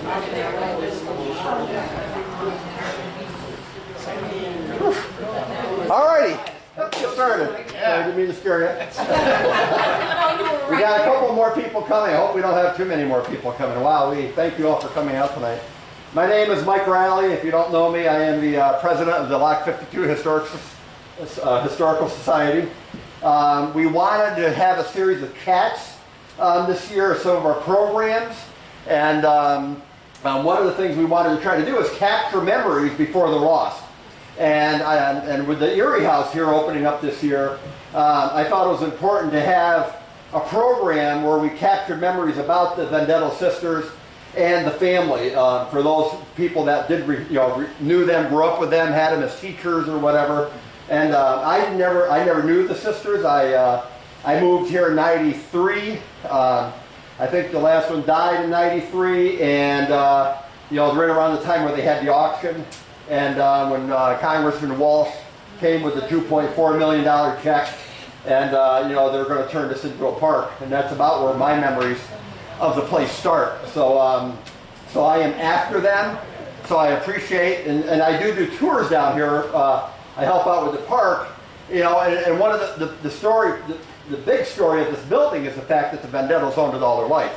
All righty, let's get started. I didn't mean to scare you. We got a couple more people coming. I hope we don't have too many more people coming. Wow, we thank you all for coming out tonight. My name is Mike Riley. If you don't know me, I am the president of the Lock 52 Historical Society. We wanted to have a series of chats this year, some of our programs, and one of the things we wanted to try to do is capture memories before they're lost. And with the Erie House here opening up this year, I thought it was important to have a program where we captured memories about the Detto sisters and the family. For those people that did, knew them, grew up with them, had them as teachers or whatever. And I never knew the sisters. I moved here in '93. I think the last one died in '93, and right around the time where they had the auction. And when Congressman Walsh came with the $2.4 million check, and they're going to turn this into a park, and that's about where my memories of the place start. So so I am after them. So I appreciate, and I do tours down here. I help out with the park, and one of the story, the big story of this building is the fact that the Dettos owned it all their life.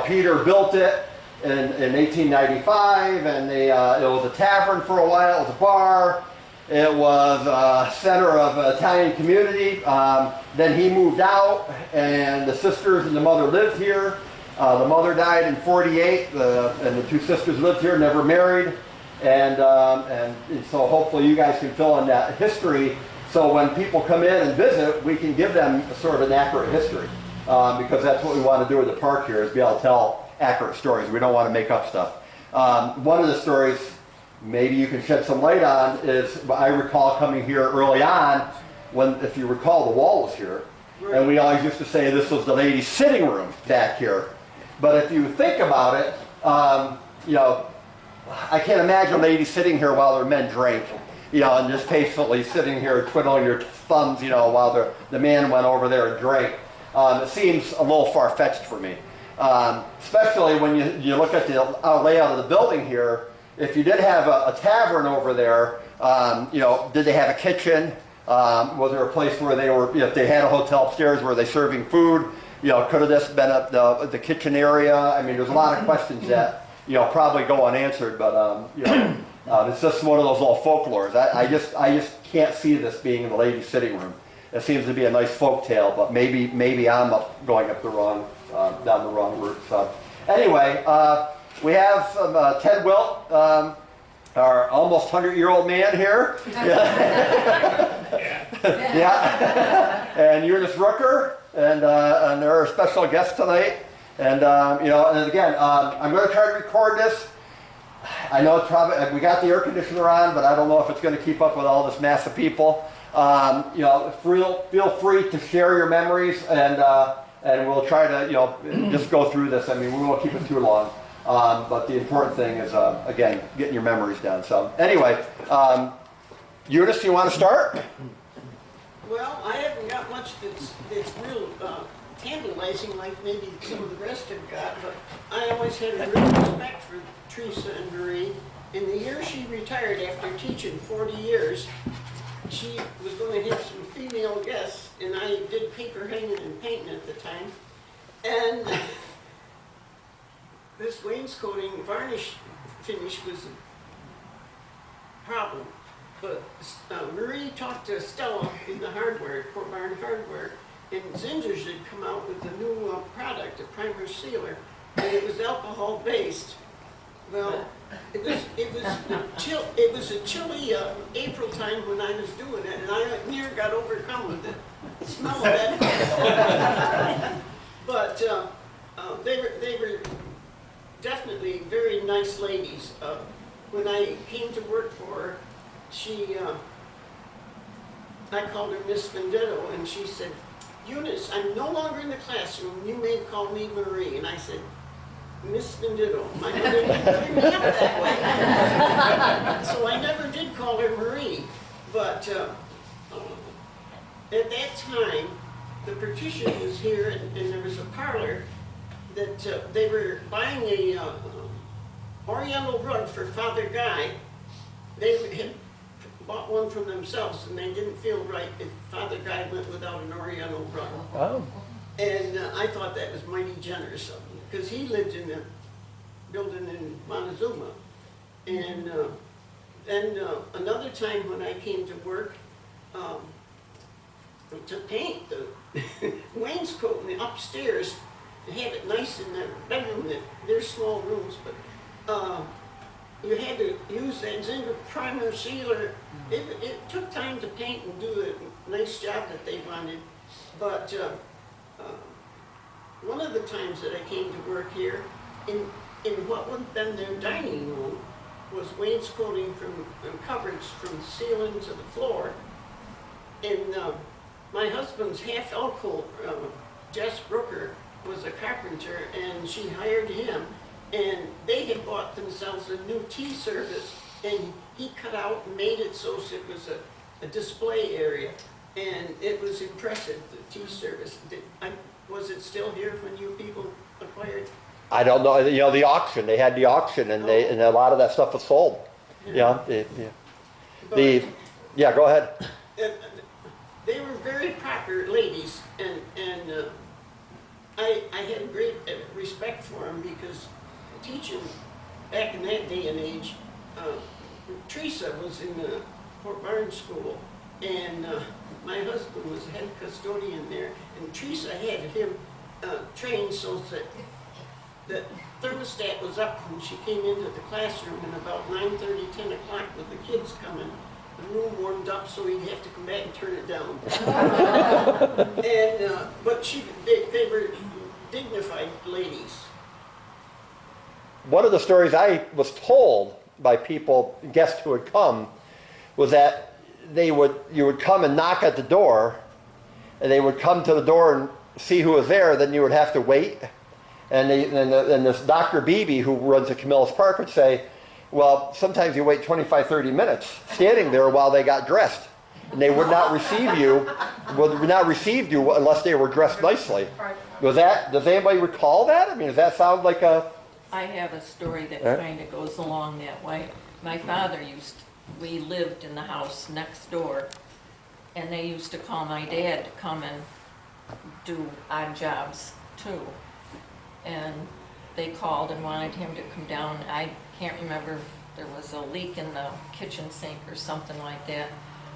Peter built it in 1895, and it was a tavern for a while. It was a bar. It was a center of an Italian community. Then he moved out, and the sisters and the mother lived here. The mother died in '48, and the two sisters lived here, never married. And so hopefully you guys can fill in that history, so when people come in and visit, we can give them sort of an accurate history, because that's what we want to do with the park here, is be able to tell accurate stories. We don't want to make up stuff. One of the stories maybe you can shed some light on is, I recall coming here early on, when, if you recall, the wall was here, and we always used to say this was the ladies' sitting room back here. But if you think about it, I can't imagine ladies sitting here while their men drank, and just patiently sitting here twiddling your thumbs, while the man went over there and drank. It seems a little far-fetched for me. Especially when you look at the layout of the building here. If you did have a tavern over there, did they have a kitchen? Was there a place where they were, if they had a hotel upstairs, were they serving food? Could have this been the kitchen area? I mean, there's a lot of questions that probably go unanswered, but it's just one of those little folklores. I just can't see this being the ladies' sitting room. It seems to be a nice folk tale, but maybe I'm going up the wrong down the wrong route. So anyway, we have Ted Wilt, our almost 100-year-old man here. Yeah. And Eunice Rooker, and they're our special guest tonight. And and again, I'm going to try to record this. I know it's probably, we got the air conditioner on, but I don't know if it's going to keep up with all this mass of people. Feel free to share your memories, and we'll try to just go through this. I mean, we won't keep it too long, but the important thing is again, getting your memories down. So anyway, Eunice, you want to start? Well, I haven't got much that's real tantalizing like maybe some of the rest have got, but I always had a great respect for Teresa and Marie. In the year she retired after teaching 40 years, she was going to have some female guests, and I did paper hanging and painting at the time. And this wainscoting varnish finish was a problem. But Marie talked to Stella in the hardware, Port Barn Hardware, and Zinger's had come out with a new product, a primer sealer, and it was alcohol based. Well, it was a chilly April time when I was doing it, and I near got overcome with the smell of it. But they were definitely very nice ladies. When I came to work for her, I called her Miss Detto, and she said, "Eunice, I'm no longer in the classroom. You may call me Marie." And I said, "Miss Detto." My mother didn't bring me up that way. So I never did call her Marie. But at that time, the partition was here, and there was a parlor that they were buying a Oriental rug for Father Guy. They had bought one for themselves, and they didn't feel right if Father Guy went without an Oriental rug. Oh. And I thought that was mighty generous of him, because he lived in a building in Montezuma. And then another time when I came to work to paint the wainscot in the upstairs, to have it nice in the bedroom, they're small rooms, but you had to use that Zinger primer sealer. It took time to paint and do a nice job that they wanted, but one of the times that I came to work here, in what would have been their dining room, was wainscoting from cupboards from the ceiling to the floor. And my husband's half uncle, Jess Rooker, was a carpenter, and she hired him, and they had bought themselves a new tea service, and he cut out and made it so it was a display area, and it was impressive, the tea service. Was it still here when you people acquired? I don't know. You know, the auction. They had the auction, and and a lot of that stuff was sold. Yeah. Yeah. Go ahead. They were very proper ladies, and I had great respect for them, because teaching back in that day and age, Teresa was in the Fort Barnes School, and my husband was head custodian there, and Teresa had him trained so that the thermostat was up when she came into the classroom, and about 9:30, 10 o'clock with the kids coming, the room warmed up so he'd have to come back and turn it down. And but they were dignified ladies. One of the stories I was told by guests who had come, was that you would come and knock at the door, and they would come to the door and see who was there. Then you would have to wait. And this Dr. Beebe, who runs at Camillus Park, would say, well, sometimes you wait 25, 30 minutes standing there while they got dressed. And they would not receive you unless they were dressed nicely. Does anybody recall that? I mean, does that sound like a... I have a story that kind of goes along that way. My father we lived in the house next door, and they used to call my dad to come and do odd jobs too. And they called and wanted him to come down. I can't remember if there was a leak in the kitchen sink or something like that.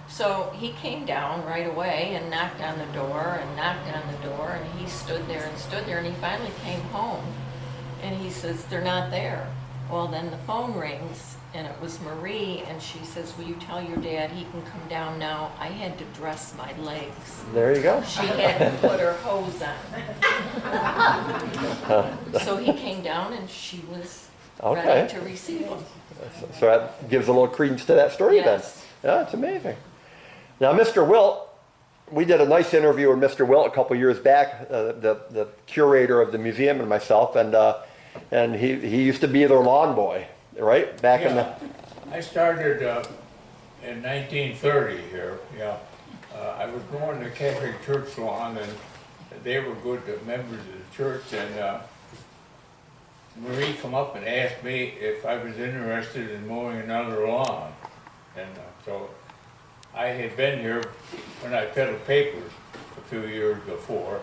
So he came down right away and knocked on the door and knocked on the door, and he stood there, and he finally came home, and he says, they're not there. Well, then the phone rings, and it was Marie, and she says, will you tell your dad he can come down now? I had to dress my legs. There you go. She had to put her hose on. So he came down, and she was ready to receive him. So that gives a little credence to that story then. Yeah, it's amazing. Now, Mr. Wilt, we did a nice interview with Mr. Wilt a couple years back, the curator of the museum and myself, and he used to be their lawn boy, right? In the... I started in 1930 here, yeah. I was born in the Catholic Church lawn, and they were good members of the church, and Marie come up and asked me if I was interested in mowing another lawn. And so I had been here when I peddled papers a few years before.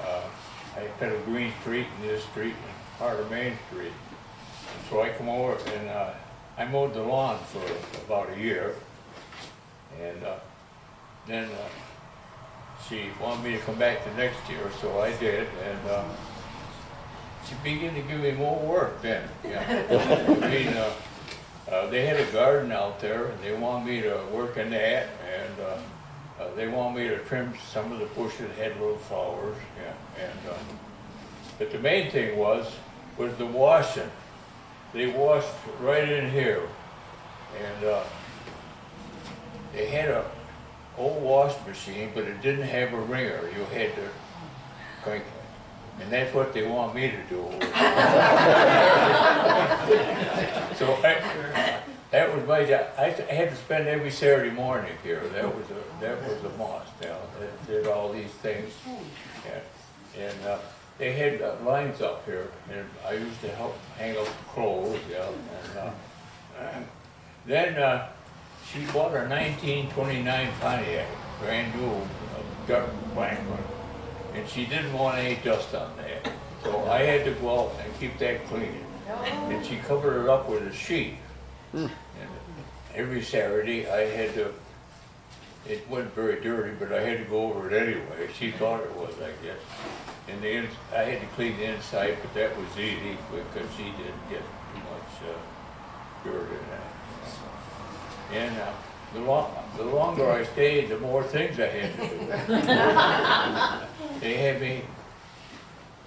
I peddled Green Street and this street and part of Main Street. And so I come over and I mowed the lawn for about a year. And then she wanted me to come back the next year, so I did. And she began to give me more work then. Yeah. I mean, they had a garden out there, and they wanted me to work in that, and they wanted me to trim some of the bushes that had little flowers. Yeah. And but the main thing was the washing. They washed right in here, and they had a old wash machine, but it didn't have a wringer. You had to crank it. And that's what they want me to do. So that was my job. I had to spend every Saturday morning here. That was a must. You know, that did all these things. Yeah. And they had lines up here, and I used to help hang up clothes, yeah. And then she bought a 1929 Pontiac, brand new, dark black one, and she didn't want any dust on that. So I had to go out and keep that clean. And she covered it up with a sheet. And every Saturday I had to, it wasn't very dirty, but I had to go over it anyway. She thought it was, I guess. And I had to clean the inside, but that was easy because she didn't get too much dirt in that. And the longer I stayed, the more things I had to do.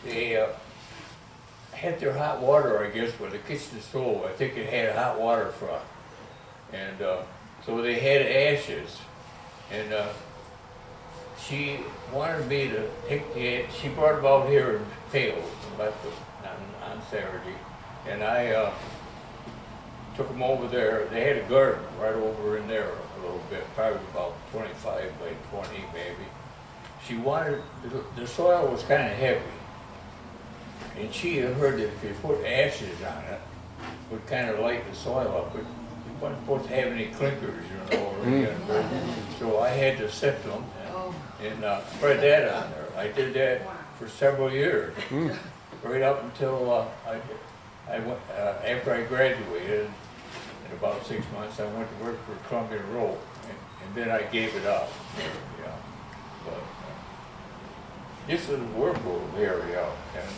They had their hot water, I guess, with the kitchen stove. I think it had a hot water front. And so they had ashes. And she wanted me to take she brought them out here in pails and left them on Saturday. And I took them over there. They had a garden right over in there a little bit, probably about 25 by 20 maybe. She wanted, the soil was kind of heavy. And she had heard that if you put ashes on it, it would kind of lighten the soil up. But you wasn't supposed to have any clinkers, you know. So I had to sift them and spread that on there. I did that for several years, right up until I went, after I graduated. In about 6 months, I went to work for Columbia Road, and then I gave it up. Yeah. But this is a workable area, and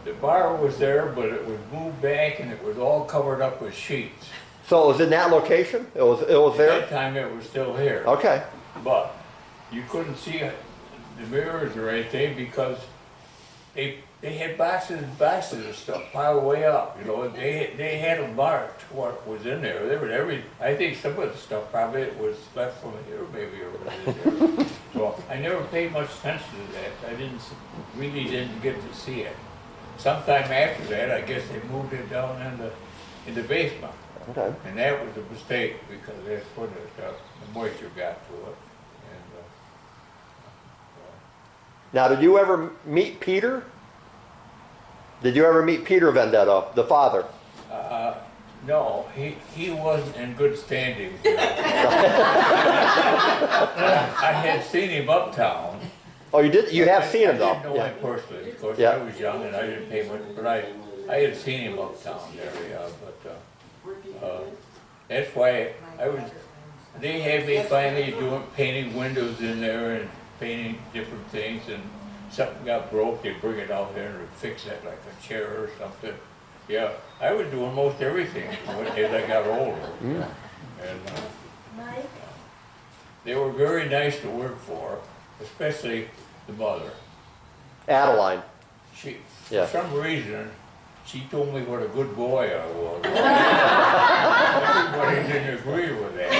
the bar was there, but it was moved back, and it was all covered up with sheets. So it was in that location? It was there? At that time, it was still here. Okay. But you couldn't see the mirrors or anything because they had boxes and boxes of stuff piled way up. You know, they had them marked what was in there. There was I think some of the stuff probably was left from here, maybe, or there. So I never paid much attention to that. I really didn't get to see it. Sometime after that, I guess they moved it down in the basement. Okay. And that was a mistake because that's where the moisture got to it. And, Now, did you ever meet Peter? Did you ever meet Peter Vendetta, the father? no, he wasn't in good standing. I had seen him uptown. Oh, you did? You have seen him, though? I didn't know him personally. Of course, Yeah. I was young and I didn't pay much, but I had seen him uptown there, yeah. But that's why they had me finally painting windows in there and painting different things, and something got broke, they'd bring it out there and fix it like a chair or something. Yeah, I was doing most everything as I got older. And they were very nice to work for, especially the mother. Adeline. For some reason, she told me what a good boy I was. Everybody didn't agree with that.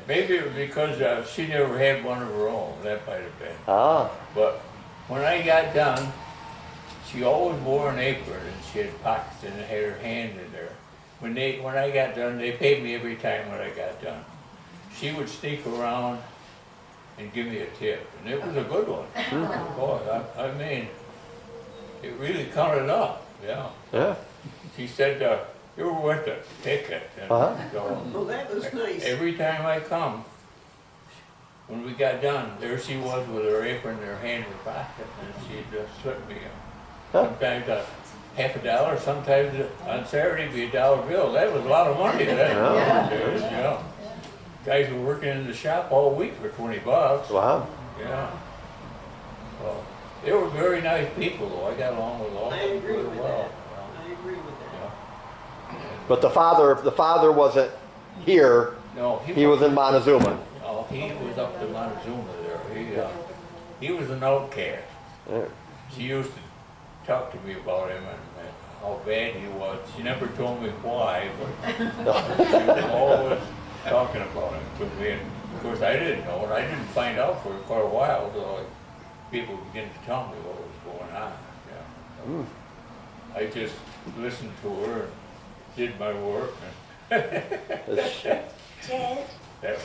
Maybe it was because she never had one of her own. That might have been. Ah. But when I got done, she always wore an apron and she had pockets and had her hand in there. When I got done, they paid me every time when I got done. She would sneak around and give me a tip, and it was a good one. Boy, I mean, it really counted up. Yeah. Yeah. She said, "You were worth it. Take it." And so, Well, that was nice. every time I come, when we got done, there she was with her apron in her hand in her pocket, and she'd slip me sometimes half a dollar, sometimes on Saturday it'd be $1 bill. That was a lot of money then. Yeah. Guys were working in the shop all week for $20. Wow. Yeah. Well, they were very nice people, though. I got along with all of I them agree very with well. that. I agree with that. Yeah. But the father wasn't here. No, He was in Montezuma. No, he was up to Montezuma there. He was an outcast. Yeah. She used to talk to me about him and how bad he was. She never told me why, but she was always talking about him to me. And of course, I didn't know, and I didn't find out for quite a while until people began to tell me what was going on. Yeah. I just listened to her and did my work. Ted, That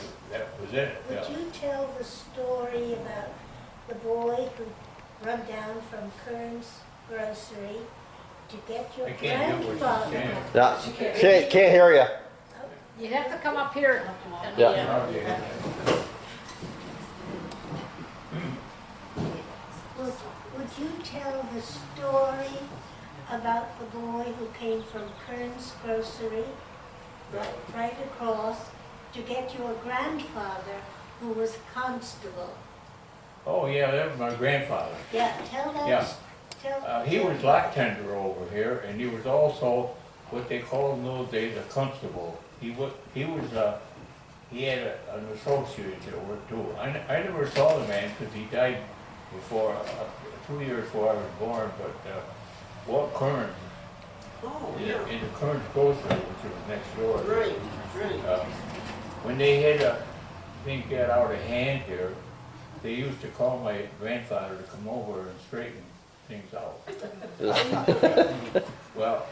was it. would Yeah. you tell the story about the boy who run down from Kern's Grocery to get your I can't hear what she's grandfather. saying. Yeah, can't hear you. You'd have to come up here. Yeah. Okay. Would you tell the story about the boy who came from Kern's Grocery, right across, to get your grandfather, who was constable? Oh, yeah, that was my grandfather. Yeah, tell that. Yeah. He tell was lock tender over here, and he was also what they called in those days a constable. He had an associate that worked too. I never saw the man because he died before, 2 years before I was born, but Walt Kern, Oh, in yeah. the Kern's Grocery, which was next door. Right, right. When they had things got out of hand here, they used to call my grandfather to come over and straighten things out. Well,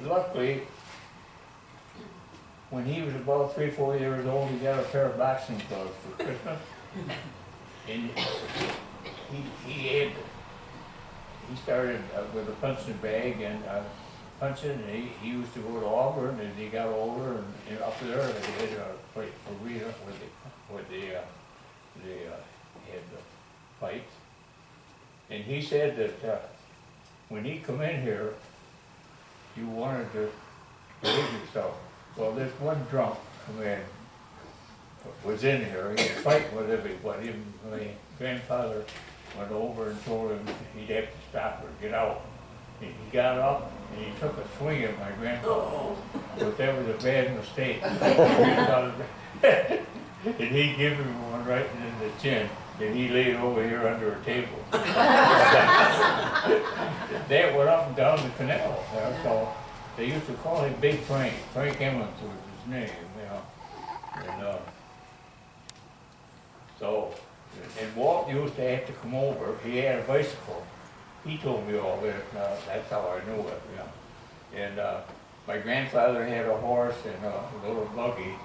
luckily, when he was about 3 or 4 years old, he got a pair of boxing gloves for Christmas. And he started with a punching bag and punching, and he used to go to Auburn, and he got older, and up there they had a place arena where they had the fights. And he said that when he come in here, you wanted to behave yourself. Well, this one drunk come in, was in here, he was fighting with everybody, and my grandfather went over and told him he'd have to stop or get out. And he got up and he took a swing at my grandfather, but that was a bad mistake. And he gave him one right in the chin, and he laid over here under a table. That went up and down the canal. So they used to call him Big Frank. Frank Emmons was his name, you know. And and Walt used to have to come over. He had a bicycle. He told me all this. That's how I knew it, you know. And my grandfather had a horse and a little buggy,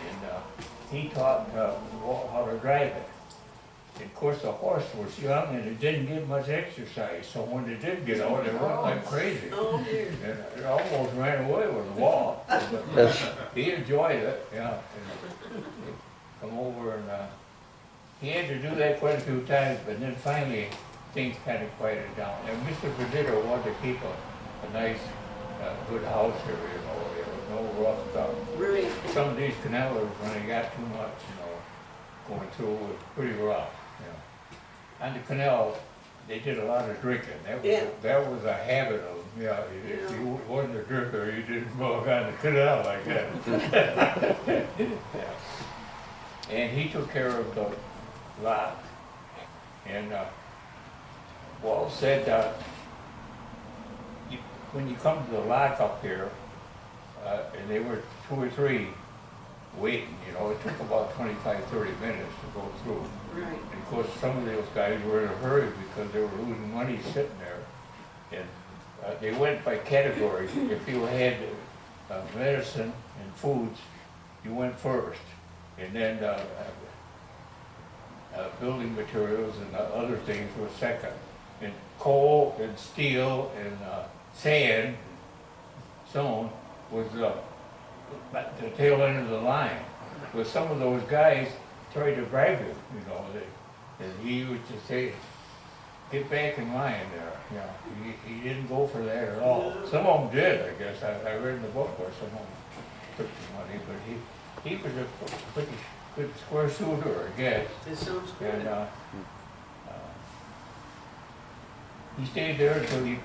and he taught Walt how to drive it. And of course, the horse was young and it didn't get much exercise, so when they did get out, they went like crazy. Oh, dear. And it almost ran away with Walt. But he enjoyed it, yeah. And he'd come over and he had to do that quite a few times, but then finally things kind of quieted down. And Mr. Detto wanted to keep a nice, good house here, you know. There was no rough stuff. Right. Some of these canalers, when they got too much, you know, going through, was pretty rough. You know. On the canal, they did a lot of drinking. That was a habit of, if you wasn't a drinker, you didn't walk on the canal like that. Yeah. And he took care of the lock. And Walt said, when you come to the lock up here, and they were 2 or 3 waiting, you know, it took about 25, 30 minutes to go through. Right. And of course, some of those guys were in a hurry because they were losing money sitting there. And they went by categories. If you had medicine and foods, you went first. And then building materials and other things were second. And coal and steel and sand, stone, was the tail end of the line. But some of those guys tried to bribe him, you know, and he would just say, get back in line there. You know, he didn't go for that at all. Some of them did, I guess. I read in the book where some of them took the money, but he was a pretty good square shooter, I guess. That sounds good. And he stayed there until he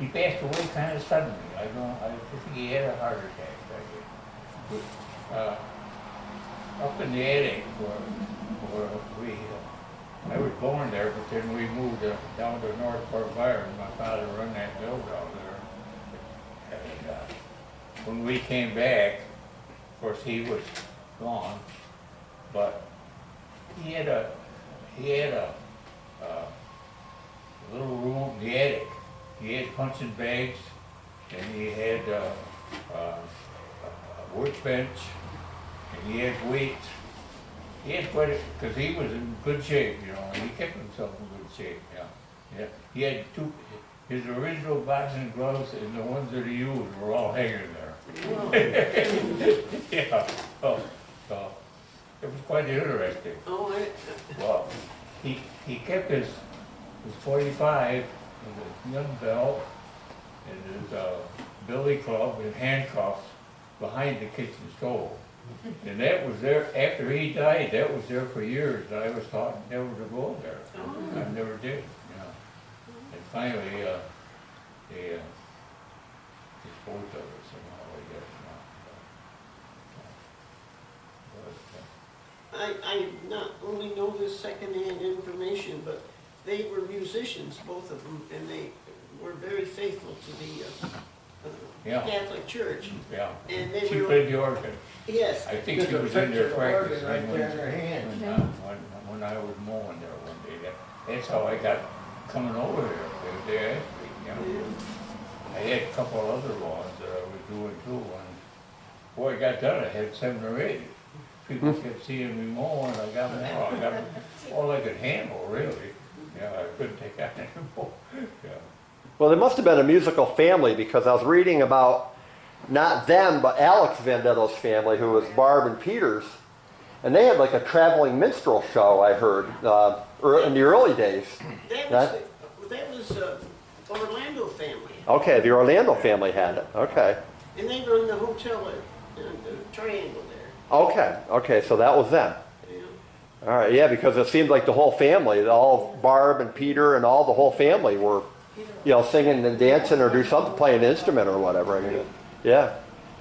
passed away kind of suddenly. I think he had a heart attack. But, up in the attic where I was born there, but then we moved down to North Fort Byron. My father run that mill down there. And when we came back, of course he was gone, but he had a little room in the attic. He had punching bags, and he had a workbench, and he had weights. He had quite a, because he was in good shape, you know, and he kept himself in good shape, yeah. Yeah, he had two, his original boxing gloves and the ones that he used were all hanging there. Yeah, so it was quite interesting. Oh, Well, he kept his 45 and his gun belt and his billy club and handcuffs behind the kitchen stove. And that was there, after he died, that was there for years, and I was taught never to go there. I never did, you know. And finally, they disposed of it somehow, I guess, you know. I not only know this secondhand information, but they were musicians, both of them, and they were very faithful to the Yeah. Catholic Church. Yeah, And they she were, played the organ. yes, I think she was in there practicing right there in her hand. when I was mowing there one day. That's how I got coming over here. They asked me, you know. I had a couple other lawns that I was doing too, and before I got done, I had 7 or 8. People kept seeing me mow, and I got more. I got all I could handle, really. Yeah, I couldn't take on anymore. Yeah. Well, they must have been a musical family because I was reading about not them, but Alex Vendetto's family, who was Barb and Peter's, and they had like a traveling minstrel show. I heard in the early days. that was Orlando family. Okay, the Orlando family had it. Okay. And they run the hotel at the Triangle there. Okay, so that was them. Yeah. All right, yeah, because it seemed like the whole family, all Barb and Peter and all the whole family were, you know, singing and dancing or do something, playing an instrument or whatever. I mean, yeah.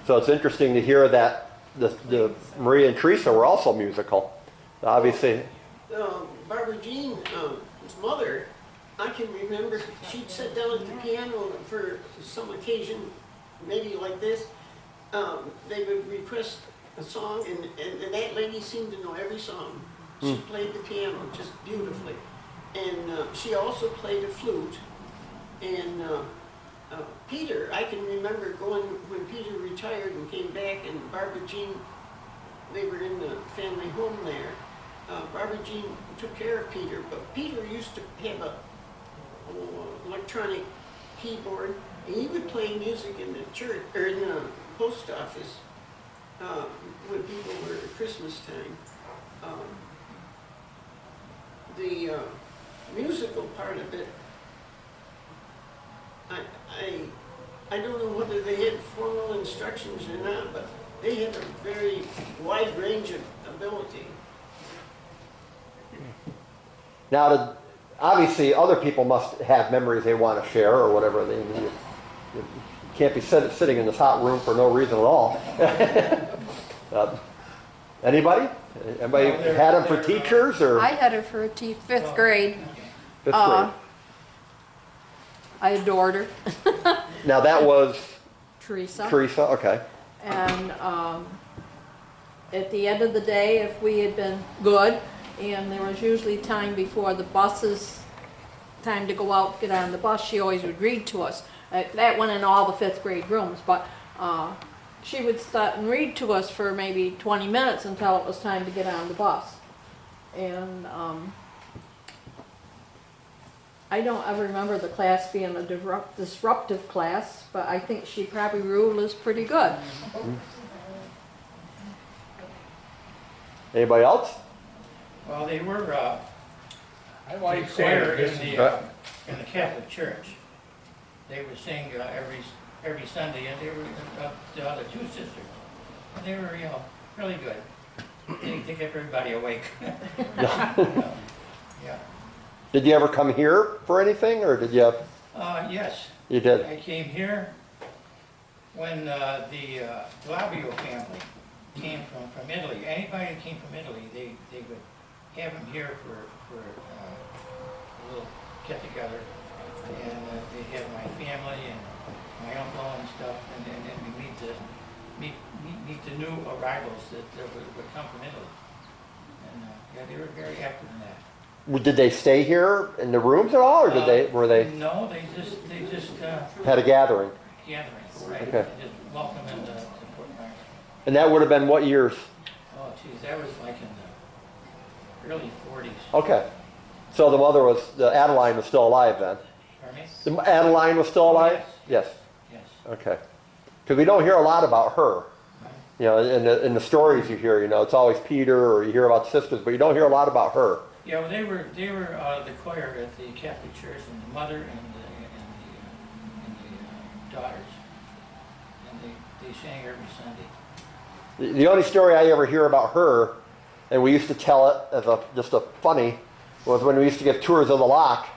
So it's interesting to hear that the Maria and Teresa were also musical. Obviously. Barbara Jean's mother, I can remember, she'd sit down at the piano for some occasion, maybe like this. They would request a song, and that lady seemed to know every song. She played the piano just beautifully. And she also played a flute. And Peter, I can remember going, when Peter retired and came back, and Barbara Jean, they were in the family home there. Barbara Jean took care of Peter, but Peter used to have a electronic keyboard, and he would play music in the church, or in the post office, when people were at Christmas time. The musical part of it, I don't know whether they had formal instructions or not, but they had a very wide range of ability. Now, obviously, other people must have memories they want to share or whatever. You can't be sitting in this hot room for no reason at all. Anybody? Anybody had them for teachers or I had her for a 5th grade. 5th grade? I adored her. Now that was Teresa. Teresa, okay. And at the end of the day, if we had been good, and there was usually time before the buses, time to go out, get on the bus, she always would read to us. That went in all the 5th grade rooms, but she would sit and read to us for maybe 20 minutes until it was time to get on the bus. And I don't ever remember the class being a disruptive class, but I think she probably ruled us pretty good. Anybody else? Well, they were I like choir saying in the Catholic Church. They would sing every Sunday, and they were the other 2 sisters. And they were, you know, really good. They kept everybody awake. Yeah. Did you ever come here for anything, or did you? Yes. You did. I came here when the Gladio family came from Italy. Anybody that came from Italy, they would have them here for a little get together, and they'd have my family and my uncle and stuff, and then we meet the new arrivals that would come from Italy, and yeah, they were very active in that. Did they stay here in the rooms at all, or were they? No, they just Had a gathering. Right? Okay. They just welcome them to Fort Myers. And that would have been what years? Oh, geez, that was like in the early 40s. Okay. So the mother was, the Adeline was still alive then? Pardon me? The Adeline was still alive? Yes. Yes. Okay. Because we don't hear a lot about her. You know, in the stories you hear, you know, it's always Peter, or you hear about sisters, but you don't hear a lot about her. Yeah, well, they were the choir at the Catholic Church, and the mother and the daughters, and they sang every Sunday. The only story I ever hear about her, and we used to tell it as just a funny, was when we used to give tours of the lock.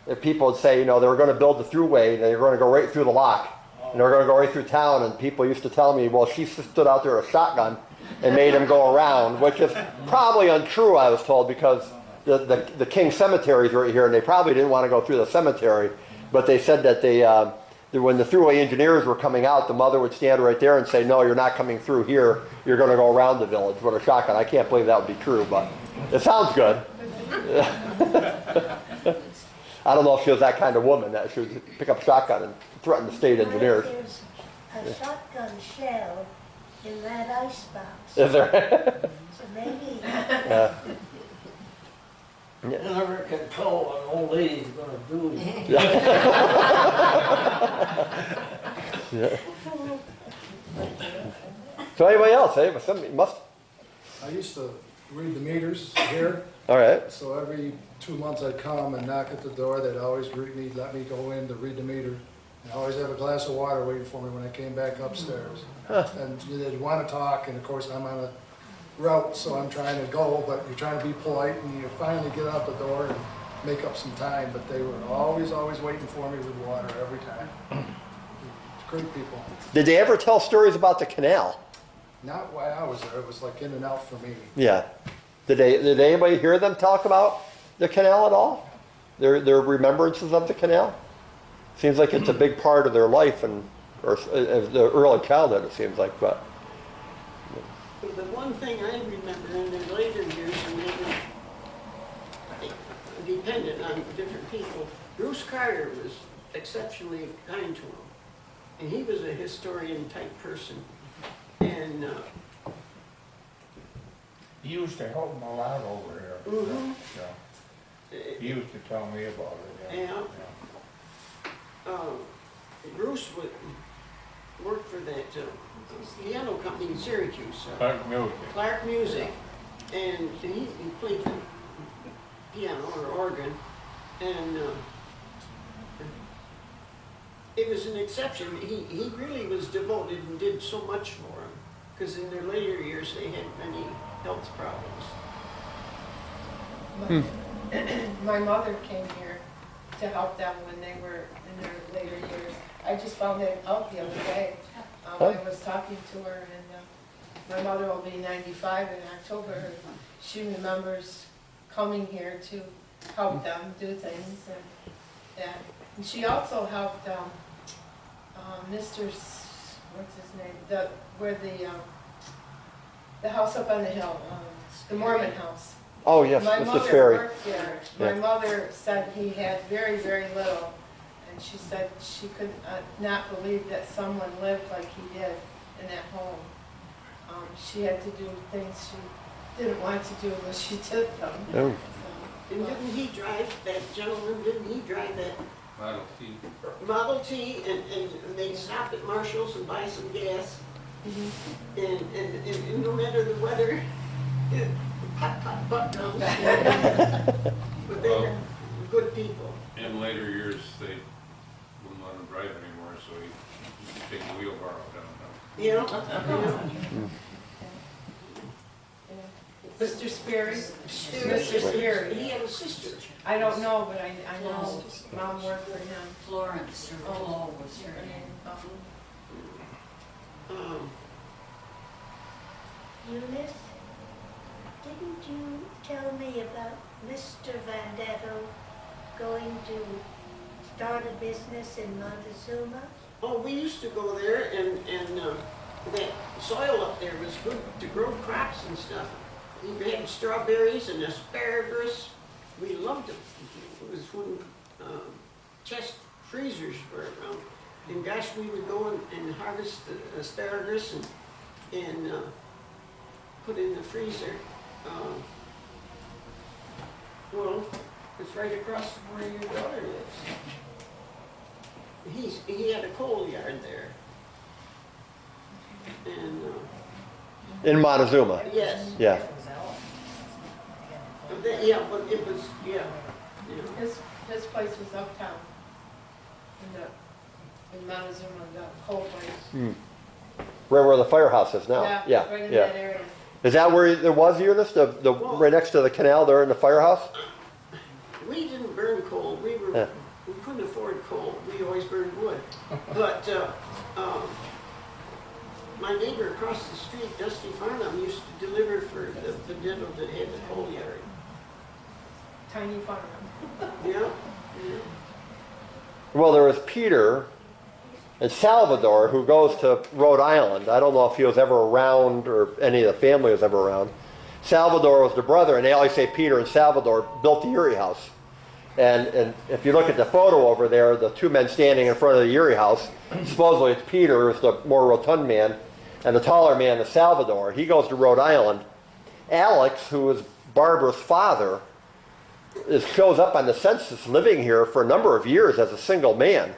That people would say, you know, they were going to build the throughway, and they were going to go right through the lock. And they were going to go right through town, and people used to tell me, well, she stood out there with a shotgun and made him go around, which is probably untrue, I was told, because the King Cemetery is right here, and they probably didn't want to go through the cemetery. But they said that when the throughway engineers were coming out, the mother would stand right there and say, no, you're not coming through here. You're going to go around the village with a shotgun. I can't believe that would be true, but it sounds good. I don't know if she was that kind of woman, that she would pick up a shotgun and threaten the state engineers. There's a shotgun shell in that icebox. Is there? So maybe. Yeah. You never can tell what an old lady's gonna do. Yeah. So anybody else? Hey, must. I used to read the meters here, All right. so every 2 months I'd come and knock at the door. They'd always greet me, let me go in to read the meter. And I always have a glass of water waiting for me when I came back upstairs. And they'd want to talk, and of course I'm on a route, so I'm trying to go, but you're trying to be polite, and you finally get out the door and make up some time. But they were always waiting for me with water every time. It's great people. Did they ever tell stories about the canal? Not while I was there, it was like in and out for me. Yeah. Did anybody hear them talk about the canal at all? Their remembrances of the canal? Seems like it's a big part of their life or the early childhood, it seems like, but. The one thing I remember in their later years, and they were dependent on different people, Bruce Carter was exceptionally kind to him. And he was a historian type person. And He used to help them a lot over here. Mhm. Yeah. He used to tell me about it. Yeah. Bruce would work for that piano company in Syracuse. Clark Music. Clark Music, and he played the piano or organ, and it was an exception. He really was devoted and did so much for him, because in their later years they had many health problems. My mother came here to help them when they were in their later years. I just found it out the other day. I was talking to her, and my mother will be 95 in October. She remembers coming here to help them do things and that. And she also helped Mr. What's his name? The house up on the hill, the Mormon house. Oh yes, My Mr. mother Ferry. worked there. Yeah. My mother said he had very, very little, and she said she could not believe that someone lived like he did in that home. She had to do things she didn't want to do, but she did them. Oh. So, And didn't he drive, that gentleman, didn't he drive that Model T. Model T, and they'd stop at Marshall's and buy some gas, and no matter the weather, pop guns. But they were good people. In later years, they wouldn't let him drive anymore, so he used to take a wheelbarrow downtown. Yeah. Mr. Sperry? Mr. Sperry. He had a sister. I don't know, but I know Mom worked for him. Florence or Flo was her name. Eunice, didn't you tell me about Mr. Vendetto going to start a business in Montezuma? Oh, we used to go there, and that soil up there was good to grow crops and stuff. We had strawberries and asparagus. We loved it. It was when chest freezers were around. And gosh, we would go and harvest the asparagus and put in the freezer. Well, it's right across from where your daughter lives. He had a coal yard there. And, In Montezuma. yes. Yeah. Yeah, but it was, yeah. His place was uptown. In Montezuma, the coal place. Right where the firehouse is now. Yeah, right in that area. Is that where there was Eunice? Right next to the canal there in the firehouse? We didn't burn coal. We couldn't afford coal. We always burned wood. But my neighbor across the street, Dusty Farnham, used to deliver for the Detto that had the coal yard. Tiny farm. Yeah. Well, there was Peter and Salvador who goes to Rhode Island. I don't know if he was ever around or any of the family was ever around. Salvador was the brother, and they always say Peter and Salvador built the Erie House. And if you look at the photo over there, the two men standing in front of the Erie House, supposedly it's Peter, who's the more rotund man, and the taller man is Salvador. He goes to Rhode Island. Alex, who is Barbara's father, shows up on the census living here for a number of years as a single man.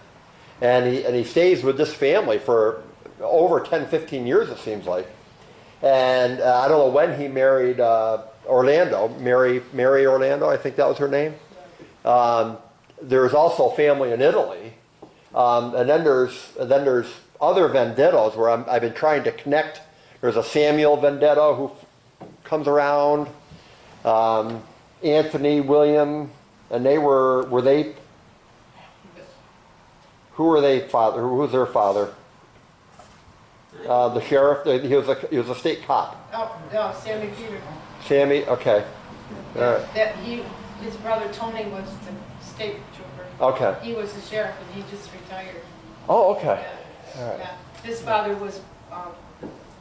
And he stays with this family for over 10, 15 years, it seems like. And I don't know when he married Orlando, Mary Orlando, I think that was her name. There's also family in Italy. And then there's other Vendettos where I've been trying to connect. There's a Samuel Vendetto who comes around. Anthony, William, and they were they, who were they father, who was their father? The sheriff, he was a state cop. Oh, no, Sammy Peter. Sammy, okay. All right. His brother Tony was the state trooper. Okay. He was the sheriff and he just retired. Oh, okay. Yeah. All right. Yeah. His father was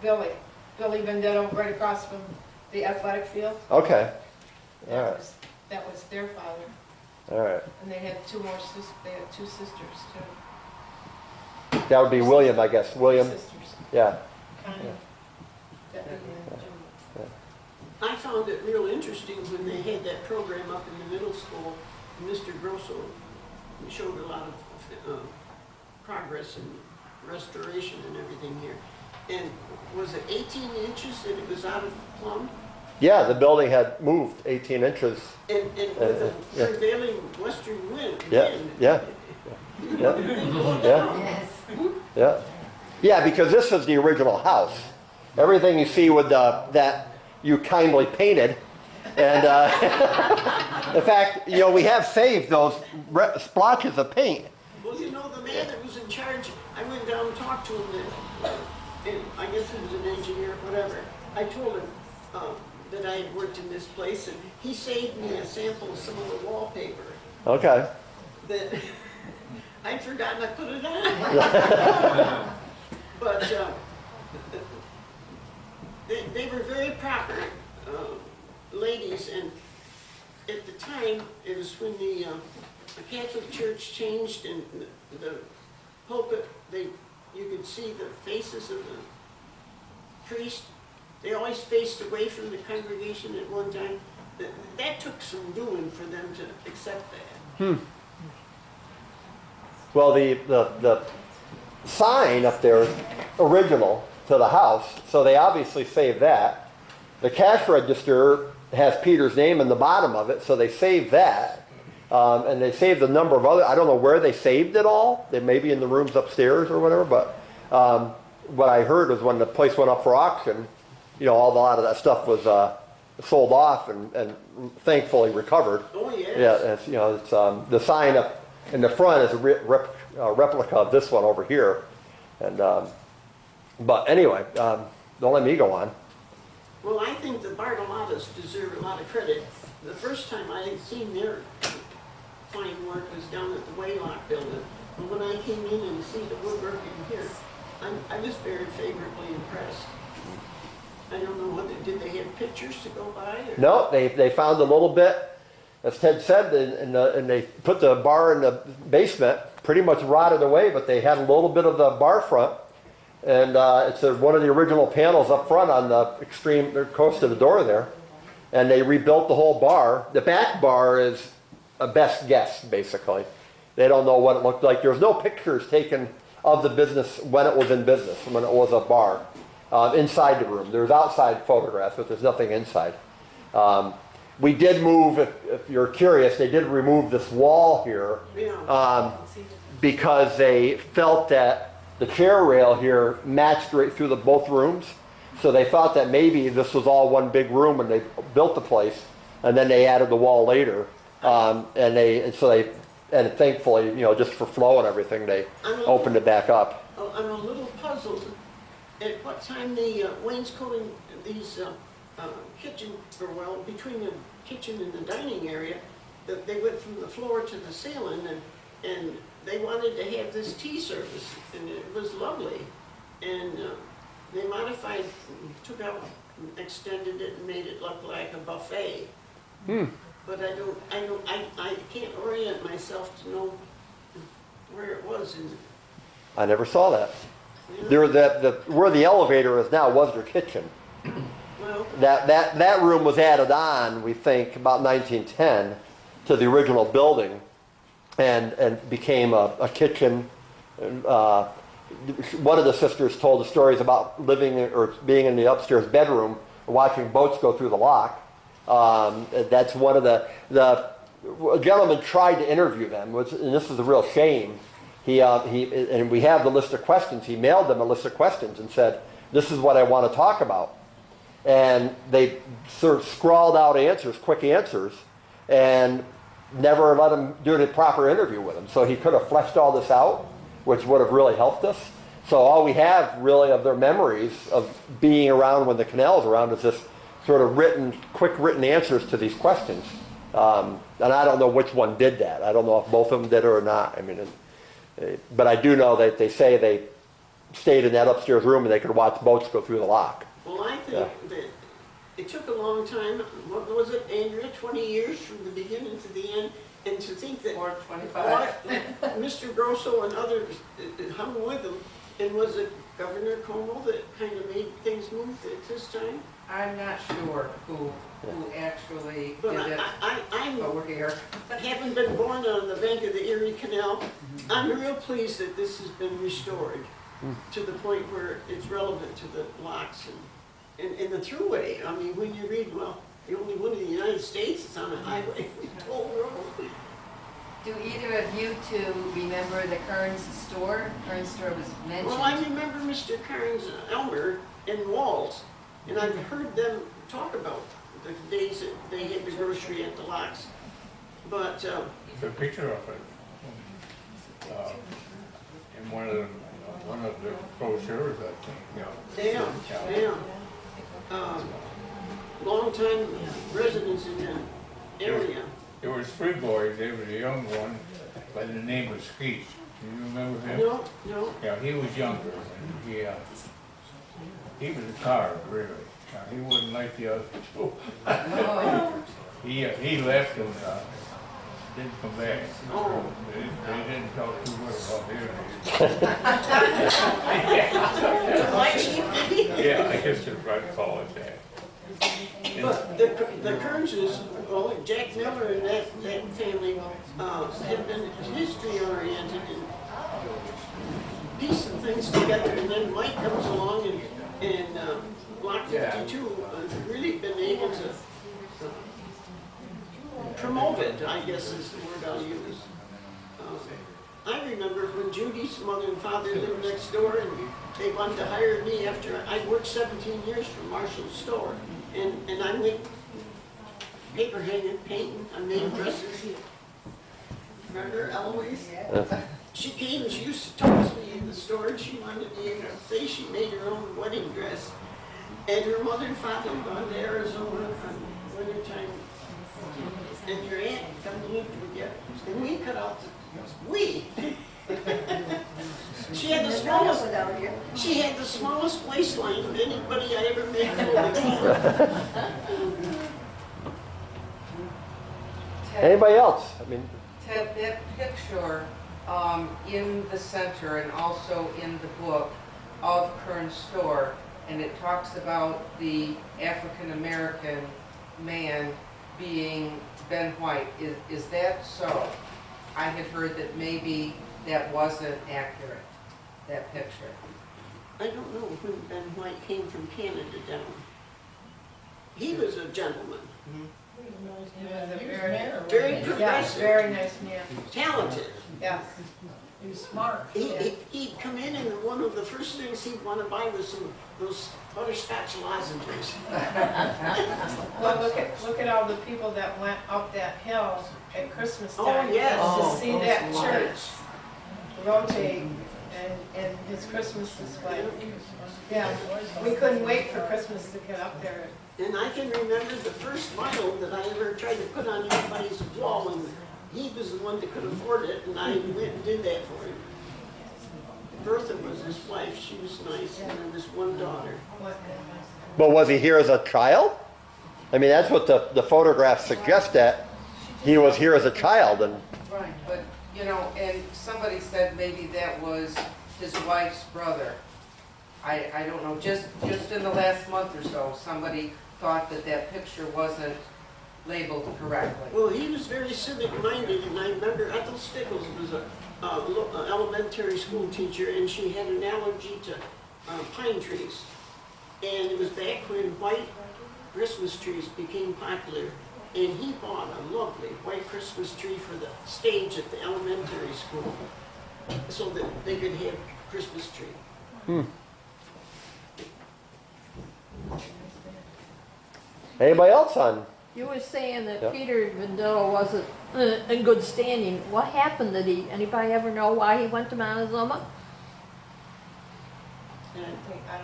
Billy Vendetto, right across from the athletic field. Okay. All right. That was their father. All right. And they had two sisters too. That would be William, I guess. William. Sisters. Yeah. Connie, Debbie, and June. I found it real interesting when they had that program up in the middle school. Mr. Grosso showed a lot of progress and restoration and everything here. And was it 18 inches that it was out of plumb? Yeah, the building had moved 18 inches. And with a prevailing western wind. Yeah. Yeah. Yeah, because this is the original house. Everything you see with that you kindly painted. And in fact, we have saved those splotches of paint. Well, the man that was in charge, I went down and talked to him, and I guess he was an engineer, whatever. I told him that I had worked in this place, and he saved me a sample of some of the wallpaper. Okay. That I'd forgotten I put it on. But they were very proper ladies, and at the time, it was when the Catholic Church changed and the pulpit, you could see the faces of the priest. They always faced away from the congregation at one time. That took some doing for them to accept that. Well, the sign up there is original to the house, so they obviously saved that. The cash register has Peter's name in the bottom of it, so they saved that. And they saved a number of other, I don't know where they saved it all. They may be in the rooms upstairs or whatever, but what I heard was when the place went up for auction, a lot of that stuff was sold off and thankfully recovered. Oh, yes. Yeah, it's the sign up in the front is a replica of this one over here. And but anyway, don't let me go on. Well, I think the Bartolottas deserve a lot of credit. The first time I had seen their fine work was down at the Waylock building. But when I came in and see the woodworking here, I was very favorably impressed. I don't know did they have pictures to go by? Or? No, they found a little bit, as Ted said, and they put the bar in the basement, pretty much rotted away, but they had a little bit of the bar front. And it's one of the original panels up front on the extreme coast of the door there. and they rebuilt the whole bar. The back bar is a best guess, basically. They don't know what it looked like. There's no pictures taken of the business when it was in business, when it was a bar, inside the room. There's outside photographs, but there's nothing inside. We did move, if you're curious, they did remove this wall here because they felt that the chair rail here matched right through both rooms. So they thought that maybe this was all one big room when they built the place, and then they added the wall later. And thankfully, you know, just for flow and everything, they opened it back up. I'm a little puzzled at what time the wainscoting these kitchen, or well, between the kitchen and the dining area, that they went from the floor to the ceiling, and they wanted to have this tea service, and it was lovely. And they modified, took out, extended it, and made it look like a buffet. But I can't orient myself to know where it was. I never saw that. Yeah. Where the elevator is now was their kitchen. Well, That room was added on, we think, about 1910 to the original building, and became a kitchen. One of the sisters told the stories about living or being in the upstairs bedroom, watching boats go through the lock. That's one of the a gentleman tried to interview them, and this is a real shame. And we have the list of questions. He mailed them a list of questions and said, "This is what I want to talk about." And they sort of scrawled out answers, quick answers, and never let him do a proper interview with him. So he could have fleshed all this out, which would have really helped us. So all we have really of their memories of being around when the canal was around is this sort of quick written answers to these questions. And I don't know which one did that. I don't know if both of them did it or not. I mean, but I do know that they say they stayed in that upstairs room and they could watch boats go through the lock. well, I think that it took a long time. What was it, Andrea? 20 years from the beginning to the end, and to think that Or 25. Mr. Grosso and others hung with him, and was it Governor Como that kind of made things move at this time? I'm not sure who actually But did it, I'm but we're here. having been born on the bank of the Erie Canal, I'm real pleased that this has been restored to the point where it's relevant to the locks and the thruway. I mean, when you read, well, the only one in the United States that's on a highway, toll road. Do either of you two remember the Kearns store? Kearns store was mentioned. Well, I remember Mr. Kearns, Elmer, and Walt, and I've heard them talk about the days that they had the grocery at the locks. But, There's a picture of it in one of the brochures, I think. yeah. Long-time residents in the area. There was three boys. There was a young one by the name of Skeet. Do you remember him? No. Yeah, he was younger, and he was a coward, really. He wasn't like the other two. He left and didn't come back. Oh. They didn't talk too much about him. Yeah, I guess you're right to call it that. But the Kearnses, well, Jack Miller and that family have been history-oriented and piecing things together. And then Mike comes along and Block 52 has really been able to promote it, I guess is the word I'll use. I remember when Judy's mother and father lived next door, and they wanted to hire me after I'd worked 17 years for Marshall's store. And I went paper hanging, painting, I made dresses. Remember Eloise? She came and she used to talk to me in the store, and she wanted to be able to say she made her own wedding dress. And her mother and father had gone to Arizona in winter time. And your aunt come to live with you. And we cut out She had the smallest waistline of anybody I ever met. Anybody else? I mean, Ted, that picture in the center and also in the book of Kearns store, and it talks about the African American man being Ben White. Is that so? I had heard that maybe that wasn't accurate, that picture. I don't know when Ben White came from Canada down. He was a gentleman, He was a very, very yeah, progressive, very nice man. talented. Yes. He was smart. He'd come in and one of the first things he'd want to buy was some those butterscotch lozenges. Well, look at all the people that went up that hill at Christmas time. Oh, yes. To see that church rotate and his Christmas display. Yeah, we couldn't wait for Christmas to get up there. And I can remember the first vinyl that I ever tried to put on anybody's wall, and he was the one that could afford it, and I went and did that for him. Bertha was his wife, she was nice, and there was one daughter. But was he here as a child? I mean, that's what the photographs suggest, that he was here as a child. And Right, but, you know, and somebody said maybe that was his wife's brother. I don't know, just in the last month or so, somebody thought that picture wasn't labeled correctly. Well, he was very civic-minded, and I remember Ethel Stickles was a elementary school teacher, and she had an allergy to pine trees. And it was back when white Christmas trees became popular, and he bought a lovely white Christmas tree for the stage at the elementary school, so that they could have a Christmas tree. anybody else on? You were saying that Yeah. Peter Vendetto wasn't in good standing. What happened? Anybody ever know why he went to Montezuma? I don't think Ted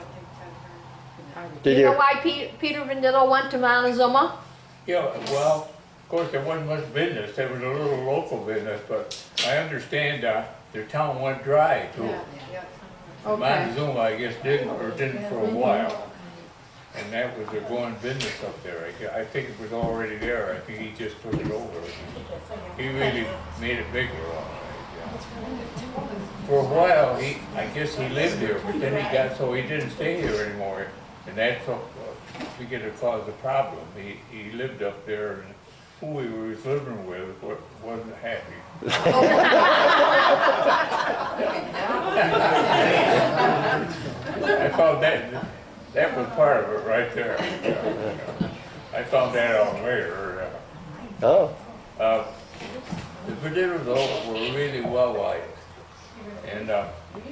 heard. Did you know you? why Peter Vendetto went to Montezuma? Yeah, well, of course, there wasn't much business. There was a little local business, but I understand their town went dry too. Yeah, yeah. Okay. Montezuma, I guess, didn't for a while. And that was a going business up there. I think it was already there. I think he just took it over. He really made it bigger, all right, yeah. For a while, I guess he lived there, but then he got so he didn't stay here anymore. And that's what began to cause a problem. He lived up there, and who he was living with wasn't happy. I found that was part of it right there. I found that out later. Oh. The Vendettos were really well liked. And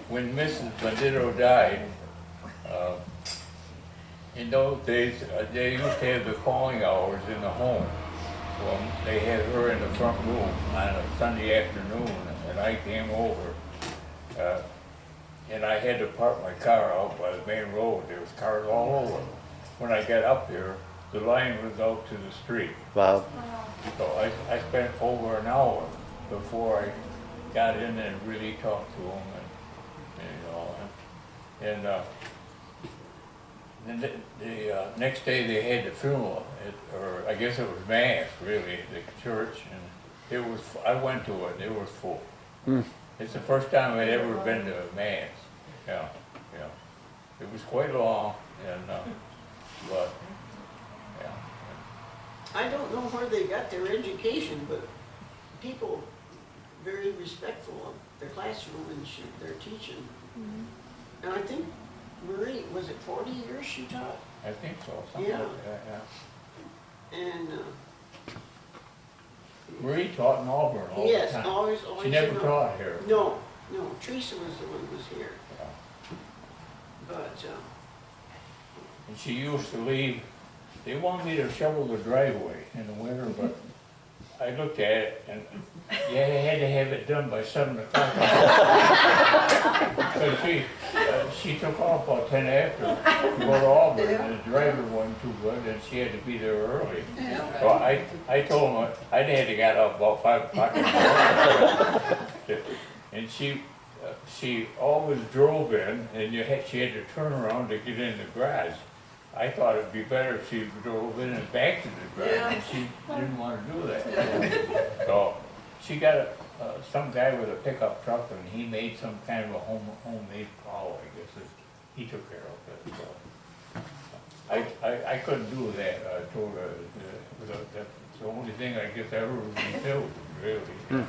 when Mrs. Vendetto died, in those days, they used to have the calling hours in the home. Well, they had her in the front room on a Sunday afternoon, and I came over. And I had to park my car out by the main road. There was cars all over. When I got up here, the line was out to the street. Wow. So I spent over an hour before I got in and really talked to him, and then the next day they had the funeral, or I guess it was mass really, at the church, and I went to it, it was full. It's the first time I'd ever been to a mass. Yeah. It was quite long, and but yeah. I don't know where they got their education, but people very respectful of their classroom and their teaching. And I think Marie, was it 40 years she taught? I think so, something Yeah. like that, yeah. And Marie taught in Auburn all the yes, time. always. She never taught here. No, Teresa was the one who was here. Yeah. But And she used to leave, they wanted me to shovel the driveway in the winter, but I looked at it and you had to have it done by 7 o'clock. So she took off about 10 after to go to Auburn, and the driver wasn't too good, and she had to be there early. So I told him I had to get up about 5 o'clock in the morning. And she always drove in, and she had to turn around to get in the garage. I thought it'd be better if she drove in and back to the garage, and she didn't want to do that. So she got some guy with a pickup truck, and he made some kind of a homemade plow, I guess. He took care of it. So. I couldn't do that. I told her that's the only thing I guess I ever rebuilt, really.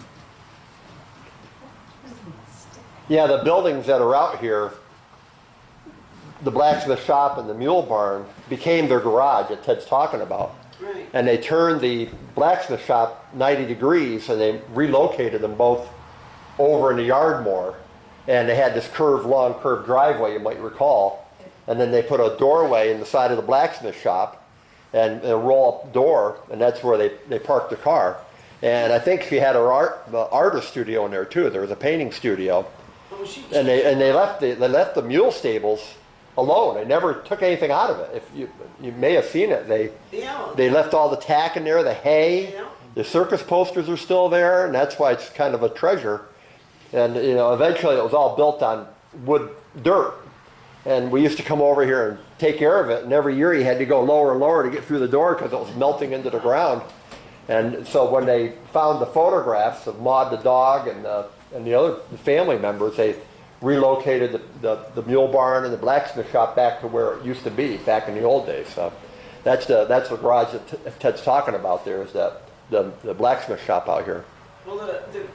Yeah, the buildings that are out here, the blacksmith shop and the mule barn, became their garage that Ted's talking about. Right. And they turned the blacksmith shop 90 degrees and they relocated them both over in the yard more. And they had this long curved driveway, you might recall. And then they put a doorway in the side of the blacksmith shop and a roll-up door, and that's where they parked the car. And I think she had her artist studio in there too. There was a painting studio. Oh, And they left the mule stables alone. They never took anything out of it. If you may have seen it, they left all the tack in there, the hay. Yeah. The circus posters are still there, and that's why it's kind of a treasure. And you know, eventually it was all built on wood dirt. And we used to come over here and take care of it. And every year you had to go lower and lower to get through the door because it was melting into the ground. And so when they found the photographs of Maud the dog and the other family members, they relocated the mule barn and the blacksmith shop back to where it used to be back in the old days. So that's the garage that Ted's talking about there, is the blacksmith shop out here. Well, the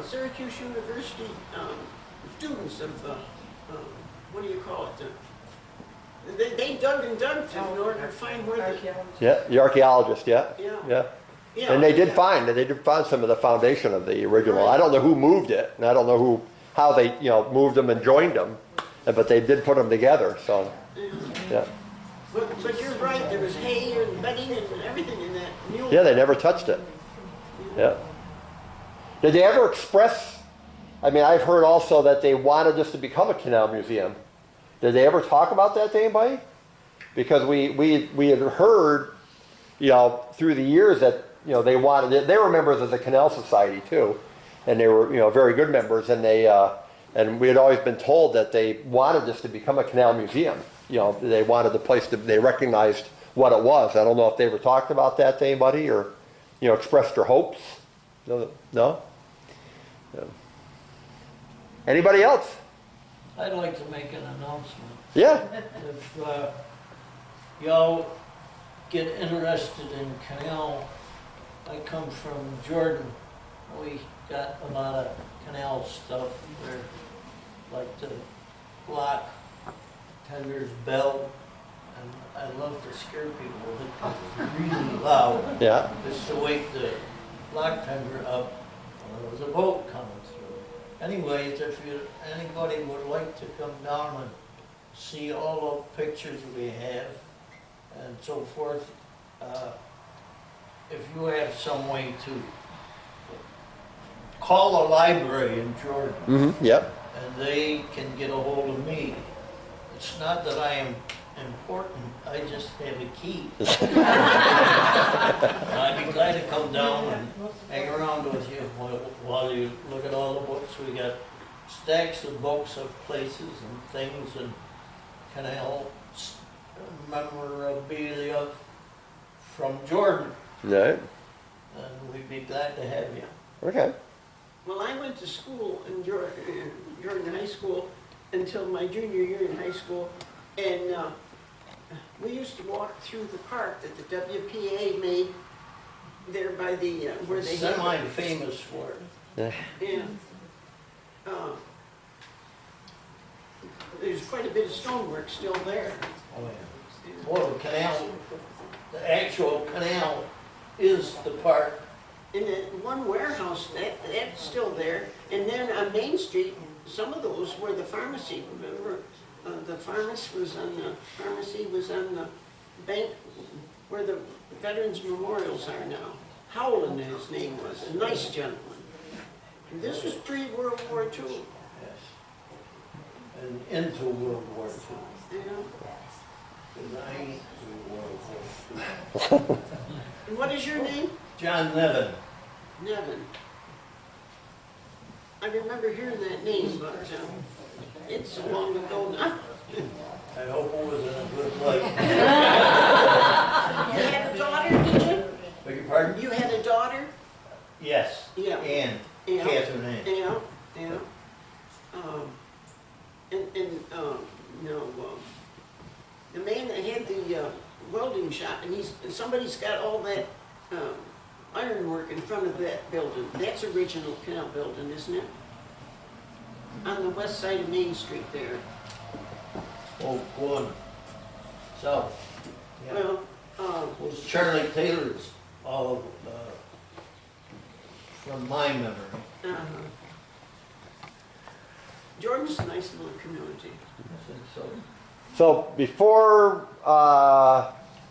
Syracuse University students of what do you call it? They dug and dug in order to find where The archaeologist, yeah. Yeah. And they did find some of the foundation of the original. I don't know who moved it, and I don't know how they moved them and joined them, but they did put them together. So, yeah. But you're right. There was hay and bedding and everything in that mule. Yeah, they never touched it. Yeah. Did they ever express? I mean, I've heard also that they wanted this to become a canal museum. Did they ever talk about that to anybody? Because we had heard, through the years that they wanted it. They were members of the Canal Society too, and they were very good members. And and we had always been told that they wanted this to become a canal museum. They wanted the place to. They recognized what it was. I don't know if they ever talked about that to anybody or expressed their hopes. No. No? Anybody else? I'd like to make an announcement. Yeah. If y'all get interested in canal, I come from Jordan. We got a lot of canal stuff there, like the block tender's bell, and I love to scare people with it because it's really loud. Yeah. Just to wake the block tender up when there was a boat coming through. Anyways, if anybody would like to come down and see all the pictures we have and so forth, if you have some way to call a library in Jordan, Yep. and they can get a hold of me. It's not that I am important, I just have a key. I'd be glad to come down and hang around with you while you look at all the books. We got stacks of books of places and things and canal memorabilia from Jordan. Right. And we'd be glad to have you. Okay. Well, I went to school in Jordan High School until my junior year in high school, and we used to walk through the park that the WPA made there by the where they semi-famous for it. Yeah. There's quite a bit of stonework still there. Oh yeah. Well, the canal, the actual canal is the park. And that one warehouse, that's still there. And then on Main Street, some of those were the pharmacy. Remember, the pharmacy was on the bank where the Veterans Memorials are now. Howland, his name was, a nice gentleman. And this was pre-World War II. Yes. And into World War II. Yeah. Because I ain't through World War II. And what is your name? John Nevin. Nevin. I remember hearing that name, but it's so long ago now. I hope it was in a good light. You had a daughter, did you? Beg your pardon? You had a daughter? Yes. Yeah. Ann. Yeah. Catherine Ann. Yeah, yeah. the man that had the welding shop, and somebody's got all that ironwork in front of that building. That's original canal building, isn't it? On the west side of Main Street there. Oh, go on. South. Well, Well, Charlie Taylor's all, from my memory. Jordan's a nice little community. I think so. So before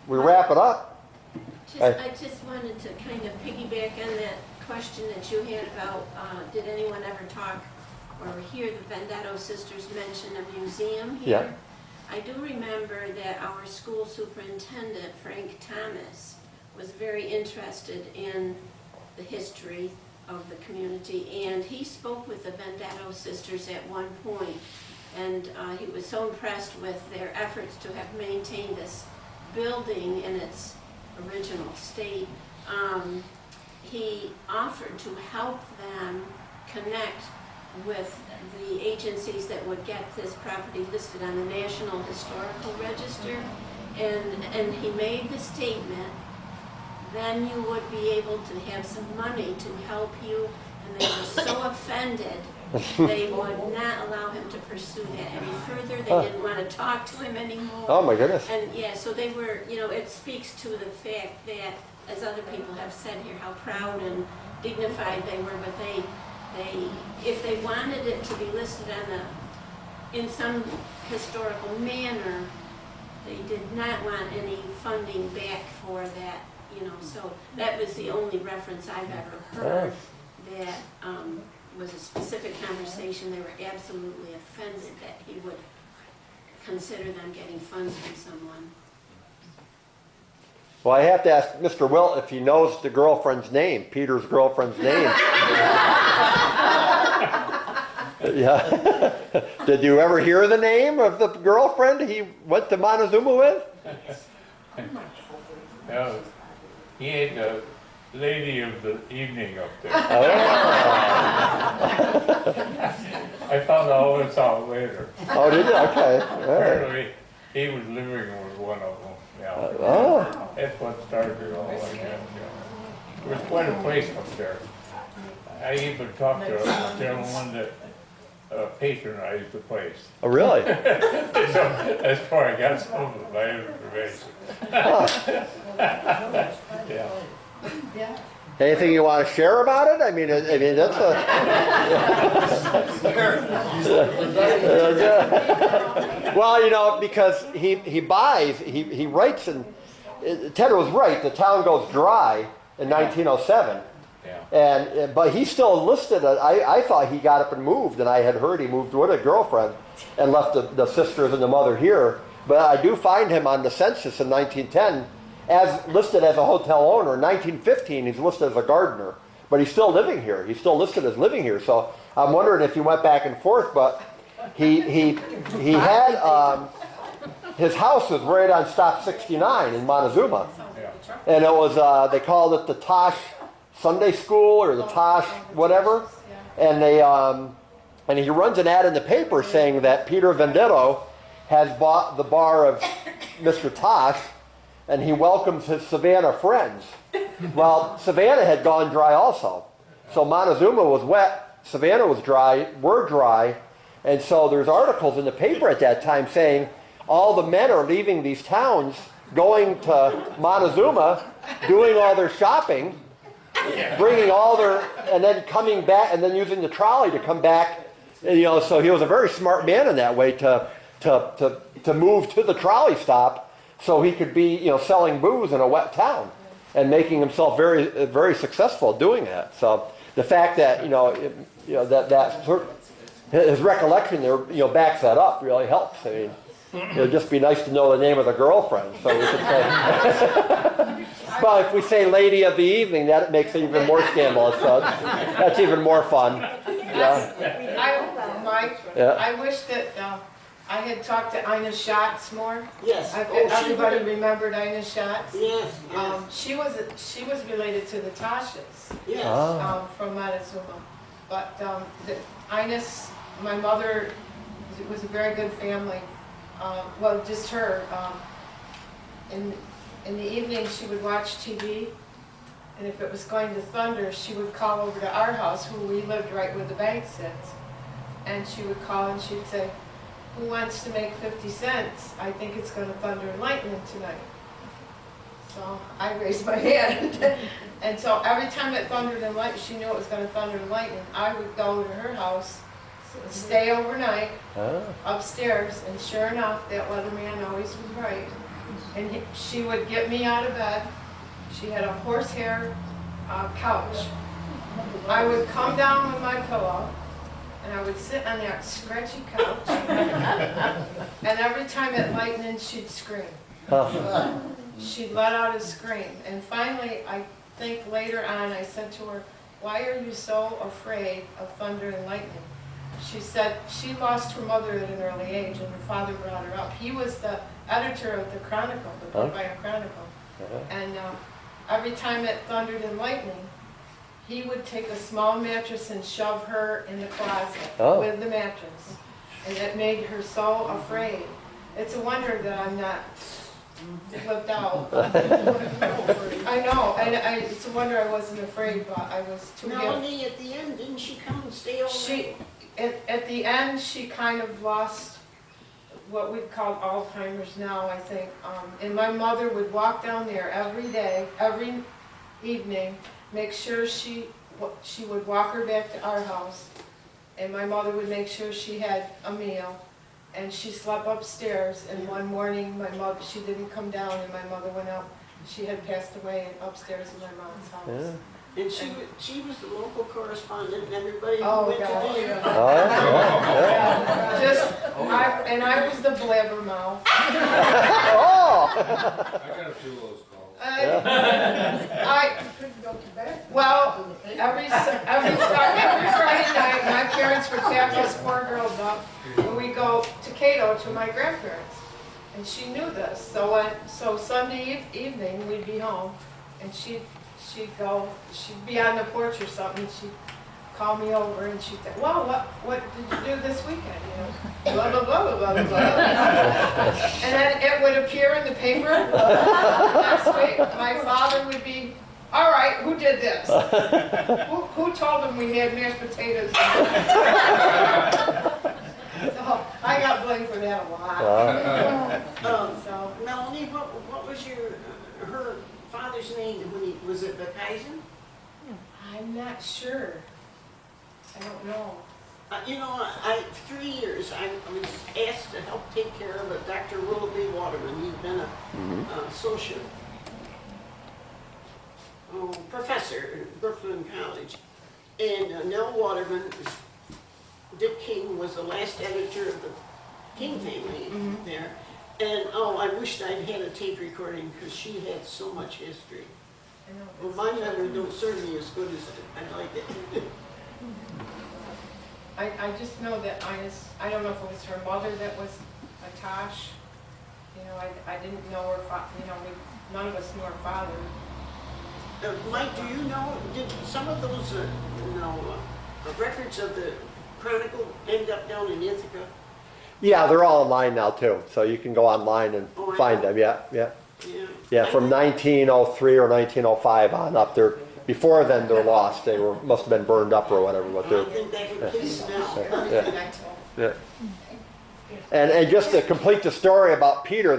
we wrap it up, I just wanted to kind of piggyback on that question that you had about, did anyone ever talk or hear the Vendetto sisters mention a museum here? Yeah. I do remember that our school superintendent, Frank Thomas, was very interested in the history of the community, and he spoke with the Vendetto sisters at one point, and he was so impressed with their efforts to have maintained this building in its original state. He offered to help them connect with the agencies that would get this property listed on the National Historical Register, and he made the statement, then you would be able to have some money to help you, and they were so offended they would not allow him to pursue that any further. They didn't want to talk to him anymore. oh my goodness. And yeah, so they were, you know, it speaks to the fact that, as other people have said here, how proud and dignified they were, but if they wanted it to be listed on in some historical manner, they did not want any funding back for that, you know, so that was the only reference I've ever heard that was a specific conversation. They were absolutely offended that he would consider them getting funds from someone. Well, I have to ask Mr. Wilt if he knows the girlfriend's name, Peter's girlfriend's name. Yeah. Did you ever hear the name of the girlfriend he went to Montezuma with? No, he had the lady of the evening up there. Oh. I found all this out later. Oh, did you? Okay. All right. Apparently, he was living with one of them. Yeah. Oh. That's what started it all like that. Yeah. It was quite a place up there. I even talked to a gentleman that patronized the place. Oh, really? So that's where I got some of my information. Yeah. Yeah. Anything you want to share about it? I mean, that's a. Well, you know, because he buys, he writes, and Ted was right. The town goes dry in 1907. Yeah. But he still listed it. I thought he got up and moved, and I had heard he moved with a girlfriend and left the sisters and the mother here. But I do find him on the census in 1910 as listed as a hotel owner. In 1915, he's listed as a gardener, but he's still living here. He's still listed as living here. So I'm wondering if he went back and forth. But he had his house was right on Stop 69 in Montezuma, and it was they called it the Tosh Sunday School or the Tosh whatever, and they and he runs an ad in the paper saying that Peter Vendetto has bought the bar of Mr. Tosh, and he welcomes his Savannah friends. Well, Savannah had gone dry also, so Montezuma was wet, Savannah was dry, we're dry, and so there's articles in the paper at that time saying all the men are leaving these towns, going to Montezuma, doing all their shopping, bringing all their, and then coming back, and then using the trolley to come back. You know, so he was a very smart man in that way to move to the trolley stop so he could be, you know, selling booze in a wet town and making himself very, very successful doing that. So the fact that that his recollection there, you know, backs that up really helps. I mean, it'd just be nice to know the name of the girlfriend, so we could say. Well, if we say lady of the evening, that makes it even more scandalous. So that's even more fun. Yeah. Mike, Yeah. I wish that I had talked to Ina Schatz more. Yes. Everybody remembered Ina Schatz. Yes. She was related to the Tashes. Yes. From Montezuma. But Ines, my mother, it was a very good family. well, just her. In the evening, she would watch TV, and if it was going to thunder, she would call over to our house, who we lived right where the bank sits, and she would call and she'd say, "Who wants to make 50 cents? I think it's going to thunder and lightning tonight." So I raised my hand, and so every time it thundered and lightning, she knew it was going to thunder and lightning. I would go to her house, stay overnight upstairs, and sure enough, that weatherman always was right. And she would get me out of bed. She had a horsehair couch. I would come down with my pillow, and I would sit on that scratchy couch. And every time it lightened, she'd scream. She'd let out a scream. And finally, I think later on, I said to her, "Why are you so afraid of thunder and lightning?" She said she lost her mother at an early age, and her father brought her up. He was the editor of the Chronicle, the Brookline Chronicle. And every time it thundered and lightning, he would take a small mattress and shove her in the closet with the mattress. And it made her so afraid. It's a wonder that I'm not flipped out. I know, and it's a wonder I wasn't afraid, but I was too young. Melanie, at the end, didn't she come and stay over? At the end, she kind of lost what we'd call Alzheimer's now, I think. And my mother would walk down there every day, every evening, make sure she would walk her back to our house. And my mother would make sure she had a meal. And she slept upstairs, and one morning she didn't come down, and my mother went up. She had passed away upstairs in my mom's house. And she was the local correspondent, and everybody Oh, went gosh. to dinner. And I was the blabbermouth. I got a few of those calls. Well, every Friday night, my parents would pack us 4 girls up, and we'd go to Cato to my grandparents. And she knew this, so Sunday evening, we'd be home, and she'd be on the porch or something, she'd call me over, and she'd say, "Well, what did you do this weekend?" Blah, blah, blah, blah, blah, blah. And then it would appear in the paper next week. My father would be, "All right, who did this? Who told them we had mashed potatoes?" So I got blamed for that a lot. Melanie, what was her father's name when was it Baptizing? I'm not sure. I don't know. 3 years I was asked to help take care of a Dr. Willoughby Waterman. He'd been a associate professor at Brooklyn College. And Nell Waterman, Dick King was the last editor of the King family there. And I wished I'd had a tape recording because she had so much history. Well, my memory don't serve me as good as I'd like it. I just know that I don't know if it was her mother that was a Tosh. I didn't know her father. None of us knew her father. Mike, do you know, did some of those records of the Chronicle end up down in Ithaca? Yeah, they're all online now too, so you can go online and find them. Yeah, from 1903 or 1905 on up there. Before then, they're lost. They must have been burned up or whatever. But I think they have a case now. And just to complete the story about Peter,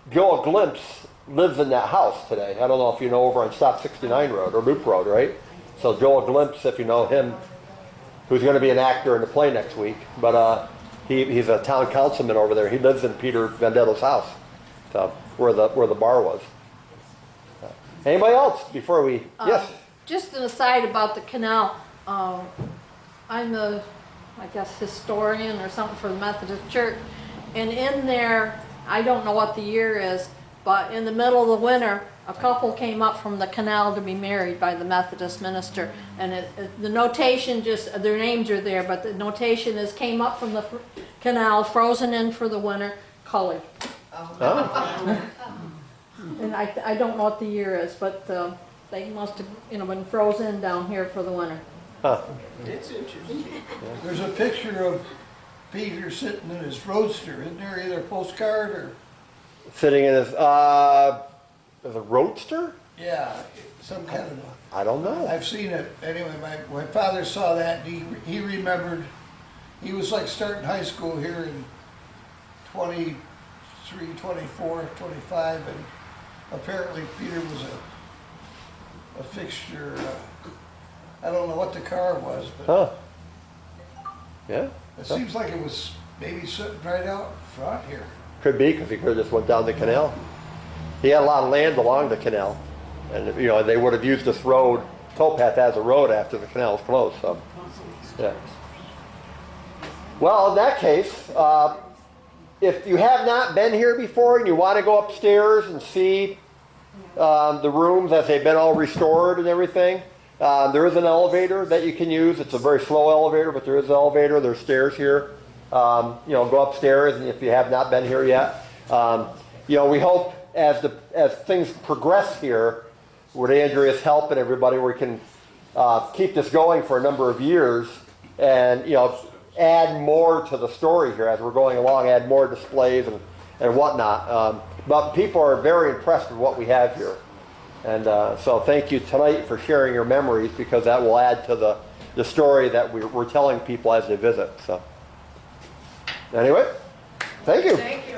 Joel Glimpse lives in that house today. I don't know if you know, over on Stop 69 Road or Loop Road, right? So Joel Glimpse, if you know him, who's going to be an actor in the play next week, but he's a town councilman over there. He lives in Peter Vendetto's house, so where the bar was. Anybody else before we? Yes. Just an aside about the canal. I'm a, I guess, historian or something for the Methodist Church, and in there, I don't know what the year is, but in the middle of the winter, a couple came up from the canal to be married by the Methodist minister, and the notation their names are there, but the notation is came up from the canal, frozen in for the winter, colored. And I don't know what the year is, but they must have been frozen down here for the winter. That's interesting. There's a picture of Peter sitting in his roadster. Isn't there either a postcard or? Sitting in his, is a roadster? Yeah, some kind of. I don't know. I've seen it. Anyway, my father saw that and he remembered, he was like starting high school here in 23, 24, 25, and apparently Peter was a fixture. I don't know what the car was, but Huh. Yeah. it seems like it was maybe sitting right out front here. Could be, because he could have just went down the canal. He had a lot of land along the canal. And, you know, they would have used this road, towpath as a road after the canal was closed, so, yeah. Well, in that case, if you have not been here before and you want to go upstairs and see the rooms as they've been all restored and everything, there is an elevator that you can use. It's a very slow elevator, but there is an elevator. There's stairs here. You know, go upstairs, and if you have not been here yet. You know, we hope as things progress here, with Andrea's help and everybody, we can keep this going for a number of years and, you know, add more to the story here as we're going along, add more displays and whatnot. But people are very impressed with what we have here. And so thank you tonight for sharing your memories, because that will add to the story that we're telling people as they visit. So anyway, thank you. Thank you.